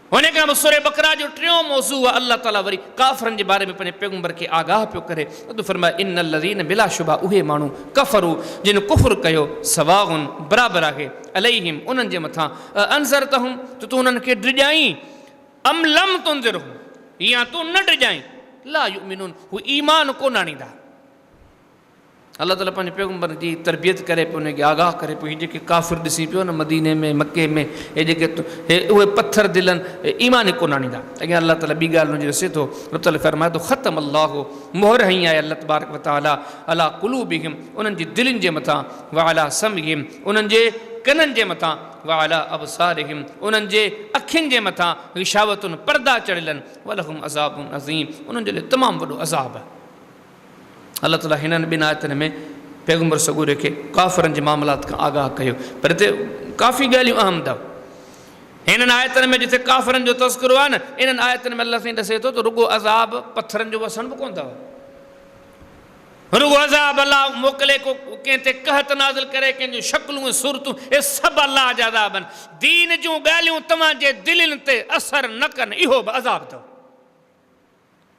उन खां पोइ सूरह बकरा जो टियों मौज़ू आहे अल्लाह ताला वरी काफ़रनि जे बारे में पंहिंजे पैगंबर खे आगाह पियो करे। अदु फरमाए इन्नल लज़ीन बिला शुबा उहे माण्हू कफ़रू जिन कुफ़्र कयो सवाउन बराबरि आहे अलैहिम उन्हनि जे मथां अंज़रतहुम तूं उन्हनि खे डिॼाई अम लम तुंज़िरहुम या तूं न डिॼाई ला युमिनून हू ईमान कोन आणींदा। अल्लाह ताला पंहिंजे पैगंबर जी तरबियत करे पियो उनखे आगाह करे पियो। हीअ जेके काफ़िर ॾिसी पियो न मदीने में मके में हे जेके उहे पथर दिलनि ईमान ई कोन आणींदा। अॻियां अल्लाह ताला ॿी ॻाल्हि हुनजी ॾिसे थो रब्बुल फरमाए थो ख़तम अल्लाहु मोहर हई आहे अल्लाह तबारक व तआला अला कुलूबिहिम उन्हनि जी दिलनि जे मथां व अला समहिम उन्हनि जे कननि जे मथां व अला अबसारिहिम उन्हनि जे अखियुनि जे मथां गिशावतुन पर्दा चढ़ियल आहिनि वलहुम अज़ाबुन अज़ीम उन्हनि जे लाइ तमामु वॾो अज़ाब आहे। अल्लाह ताला हिननि ॿिनि आयतनि में पैगंबर सगूर खे काफ़िरनि जे मामलात खां आगाह कयो। पर हिते काफ़ी ॻाल्हियूं अहम अथव। हिननि आयतनि में जिते काफ़िरनि जो तज़किरो आहे न इन्हनि आयतनि में अल्लाह साईं ॾसे थो त रुॻो अज़ाब पथरनि जो वसण बि कोन अथव। रुॻो अज़ाब अलाह मोकिले को कंहिं ते कहत नाज़िल करे कंहिंजूं शक्लूं ऐं सूरतूं इहे सभु अलाह जा अज़ाब आहिनि। दीन जूं ॻाल्हियूं तव्हांजे दिलनि ते असरु न कनि इहो बि अज़ाब अथव।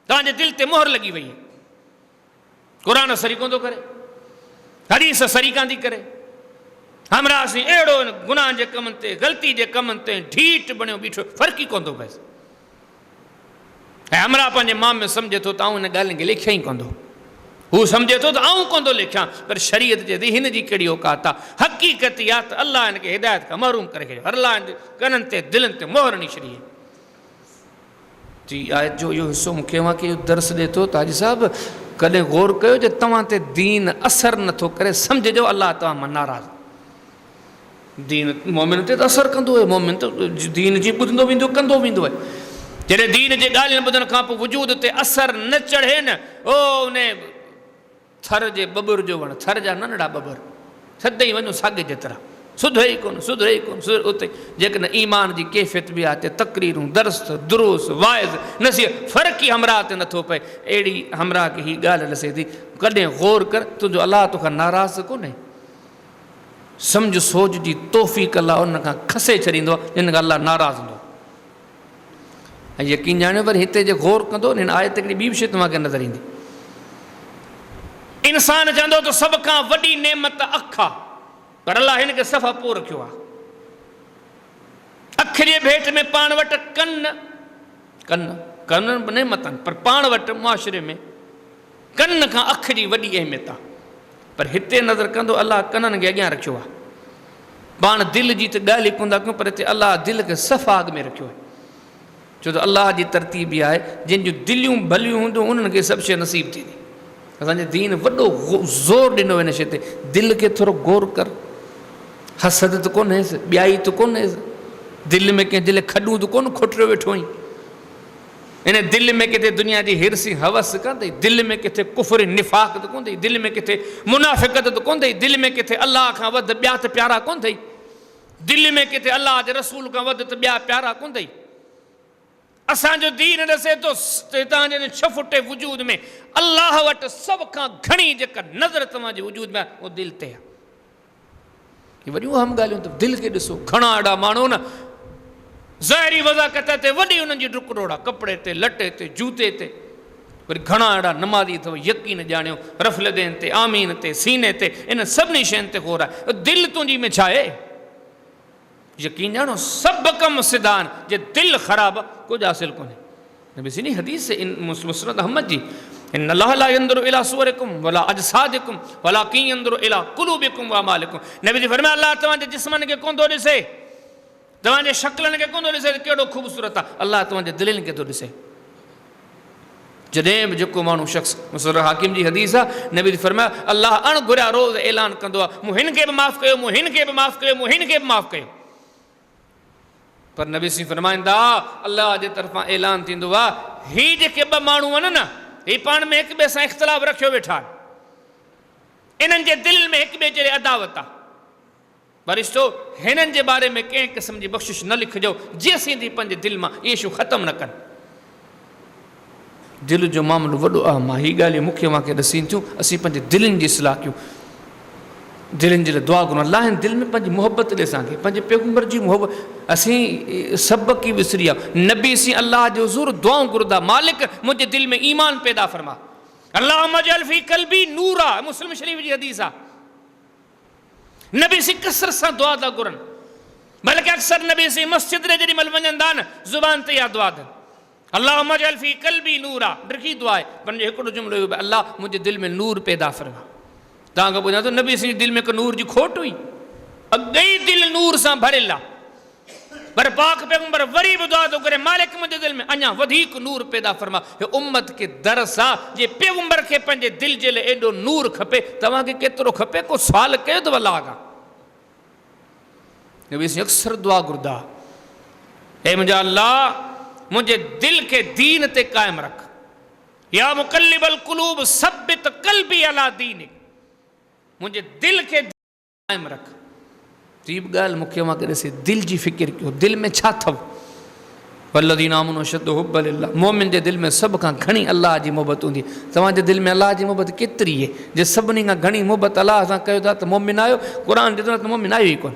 तव्हांजे दिलि ते मोहर लॻी वई आहे। क़ुरान सरी कोन थो करे हदीस सरी कान थी करे हमरा सी अहिड़ो गुनाह जे कमनि ते ग़लती जे कमनि ते ढीठ बणियो बीठो फ़र्क़ु ई कोन थो पए। ऐं हमरा पंहिंजे माम में सम्झे थो त आऊं हिन ॻाल्हियुनि खे लिखिया ई कोन थो। हू सम्झे थो त आऊं कोन थो लिखियां पर शरीयत जे हिन जी कहिड़ी औकात आहे। हक़ीक़त इहा त अलाह हिन खे हिदायत खां महरूम करे छॾियो। अलाह हिन कननि ते दिलनि ते मोहर हणी छॾी जी आयत जो इहो हिसो मूंखे वाकई इहो दर्स ॾिए थो त हाजी साहिबु कॾहिं गौर कयो जे तव्हां ते दीन असरु नथो करे सम्झिजो अलाह तव्हां मां नाराज़। दीन मोमिन ते त असरु कंदो आहे। मोमिन त दीन जी ॿुधंदो वेंदो कंदो वेंदो आहे। जॾहिं दीन जे ॻाल्हियुनि ॿुधण खां पोइ वजूद ते असरु न चढ़े न ओ उन थर जे बबुर जो वण थर जा नंढड़ा बबुर सदाईं वञो साॻे जेतिरा सुधरे ई कोन उते जेकॾहिं ईमान जी कैफ़ियत बि आहे त तक़रीरूं दर्स दुरुस वाइज़ नसीहत फ़र्क़ु ई हमरा ते नथो पए। अहिड़ी हमरा खे हीअ ॻाल्हि ॾसे थी कॾहिं गौर कर तुंहिंजो अलाह तोखां नाराज़ कोन्हे। सम्झ सोच जी तौफ़ीक़ अलाह उन खां खसे छॾींदो आहे जिन खां अलाह नाराज़ हूंदो। ऐं यकीन ॼाणियो वरी हिते जे गौर कंदो हिन आयत हिकिड़ी ॿी बि शइ तव्हांखे नज़र ईंदी। इंसान चवंदो त सभ खां वॾी नेमत अखि आहे पर अलाह हिन खे सफ़ा पोइ रखियो आहे। अख जे भेट में पाण वटि कन नेमत आहिनि पर पाण वटि मुआशिरे में कन खां अख जी वॾी अहमियत आहे। पर हिते नज़र कंदो अलाह कननि खे अॻियां रखियो आहे। पाण दिलि जी त ॻाल्हि ई कोन था कयूं पर हिते अलाह दिलि खे सफ़ा अॻ में रखियो आहे। छो त अलाह जी तरतीब इहा आहे जिन जूं दिलियूं भलियूं हूंदियूं उन्हनि खे सभु शइ नसीब थींदी। असांजे दीन वॾो ज़ोर ॾिनो हिन शइ ते दिलि खे थोरो गौर कर। हसद त कोन्हेसि ॿियाई त कोन्हेसि दिलि में कंहिं दिलि खॾूं त कोन खोटिरियो वेठो आहीं। इन दिलि में किथे दुनिया जी हिरसी हवस कोन अथई। दिलि में किथे कुफ़र निफ़ाक़ त कोन अथई। दिलि में किथे मुनाफ़िक़त त कोन अथई। दिलि में किथे अलाह खां वधि ॿिया त प्यारा कोन अथई। दिलि में किथे अलाह जे रसूल खां वधि त ॿिया प्यारा कोन अथई। असांजो दीन ॾसे थो तव्हांजे छह फुटे वजूद में अलाह वटि सभ खां घणी जेका नज़र तव्हांजे वजूद में आहे उहो दिलि ते आहे। वॾियूं अहम ॻाल्हियूं त दिलि खे ॾिसो। घणा अहिड़ा माण्हू न ज़ाहिरी वज़ाक़त ते वॾी उन्हनि जी डुकरोड़ आहे कपिड़े ते लटे ते जूते ते। वरी घणा अहिड़ा नमाज़ी अथव यकीन ॼाणियो रफ़लदेन ते आमीन ते सीने ते इन सभिनी शयुनि ते ग़ौर आहे। दिलि तुंहिंजी में छा आहे यकीन ॼाणो सभु कम सिधा आहिनि। जे दिलि ख़राबु आहे कुझु हासिलु कोन्हे। नबी सिनी हदीस मुस्नद अहमद जी इन अल्लाह ला यंदुरु इला सुवरिकुम वला अजसादिकुम वलाकिन यंदुरु इला कुलूबिकुम व अमालिकुम। नबी जी फरमाया अल्लाह तव्हांजे जिस्मनि खे कोन थो ॾिसे तव्हांजे शक्लनि खे कोन थो ॾिसे कहिड़ो ख़ूबसूरत आहे। अल्लाह तव्हांजे दिलनि खे थो ॾिसे। जॾहिं बि जेको माण्हू शख़्स मुसर हाकिम जी हदीस आहे नबी जी फरमाया अल्लाह अणघुरिया रोज़ ऐलान कंदो आहे मूं हिन खे बि माफ़ु कयो मूं हिन खे बि माफ़ु कयो मूं हिन खे बि माफ़ु कयो। पर नबी सिंह फरमाईंदा अल्लाह जे तरफ़ां ऐलान थींदो आहे हीअ जेके ॿ माण्हू आहिनि न ही पाण में हिक ॿिए सां इख़्तिलाफ़ रखियो वेठा आहिनि। इन्हनि जे दिलि में हिक ॿिए जहिड़े अदावत आहे। वरिष्ठो हिननि जे बारे में कंहिं क़िस्म जी बख़्शिश न लिखिजो जेसीं ताईं पंहिंजे दिलि मां इहे शयूं ख़तमु न कनि। दिलि जो मामिलो वॾो अहम आहे। हीअ ॻाल्हियूं मूंखे ॾसीं थियूं असीं पंहिंजे दिलनि जी इस्लाह कयूं। दिलनि जे लाइ दुआ घुरो अलाह हिन दिलि में पंहिंजी मोहबत ॾे असांखे पंहिंजे पैगंबर जी मोहबत असीं सबक़ ई विसरी आहे नबी असीं अलाह जो ज़ोर दुआऊं घुरंदा मालिक मुंहिंजे दिलि में ईमान पैदा फरमा अल्लाह मजअल फी क़ल्बी नूरा मुस्लिम शरीफ़ जी हदीस आहे नबी सी कसरत सां दुआ था घुरनि बल्कि अक्सर नबी सी मस्जिद ॾे जेॾी महिल वञनि था न ज़ुबान ते इहा दुआ अथनि अल्लाह मजअल फी क़ल्बी नूरा ॾिठी दुआ आहे पर हिकिड़ो जुमिलो इहो अल्लाह मुंहिंजे दिलि में नूर पैदा फरमा तव्हांखे ॿुधायां थो नबी सी दिलि में को नूर जी खोट हुई अॻे ई दिलि नूर सां भरियलु आहे पर पाक पैगंबर वरी बि दुआ थो करे मालिक मुंहिंजे दिलि में अञा वधीक नूर पैदा फरमा हे उम्मत खे दरस आहे जे पैगंबर खे पंहिंजे दिलि जे लाइ एॾो नूर खपे तव्हांखे केतिरो खपे को सुवाल कयो अथव अलाह खां नबी सी अक्सर दुआ घुरदा हे मुंहिंजा अल्लाह मुंहिंजे दिलि खे दीन ते क़ाइमु रख या मुक़ल्लिबल क़ुलूब सब्बित क़ल्बी अला दीनिक मुंहिंजे दिलि खे क़ाइमु रख ती बि ॻाल्हि मूंखे मां ॾिसे दिलि जी फ़िकिर कयो दिलि में छा अथव वल्लज़ीना आमनू अशद्दु हुब्बन लिल्लाह मोमिन जे दिलि में सभ खां घणी अलाह जी मोहबत हूंदी तव्हांजे दिलि में अलाह जी मोहबत केतिरी आहे जे सभिनी खां घणी मोहबत अलाह सां कयो था त मोमिन आहियो क़ुर ॾिसो त मोमिन आहियो ई कोन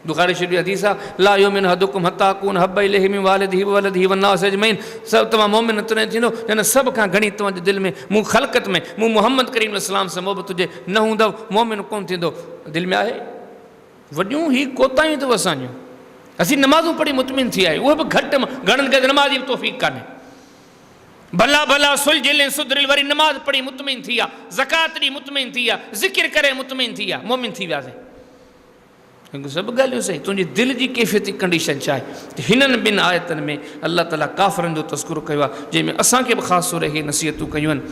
बुखारी शरीफ़ हदीस आहे ला युमिन अहदुकुम हत्ता अकून हब्ब इलैहि मिन वालिदिही व वलदिही वन्नास अजमईन सभु तव्हां मोमिन तॾहिं थींदो जॾहिं सभ खां घणी तव्हांजे दिलि में मूं ख़लक़त में मूं मुहम्मद करीम अलैहिस्सलाम सां मोहबत हुजे न हूंदव मोमिन कोन थींदो दिलि में आहे वॾियूं ही कोताहियूं अथव असांजूं असीं नमाज़ूं पढ़ी मुतमिन थी आहियूं उहे बि घटि घणनि खे नमाज़ जी तौफ़ीक़ कान्हे भला भला सुलझिल सुधरिल वरी नमाज़ पढ़ी मुतमिन थी आहे ज़कात ॾी मुतमिन थी आहे ज़िकिर करे मुतमिन थी आहे मोमिन थी वियासीं क्योंकि सभु ॻाल्हियूं सही तुंहिंजी दिलि जी कैफ़ियती कंडीशन छा आहे त हिननि ॿिनि आयतनि में अलाह ताला काफ़िरनि जो तज़किरो कयो आहे जंहिंमें असांखे बि ख़ासि तौर इहे नसीहतूं कयूं आहिनि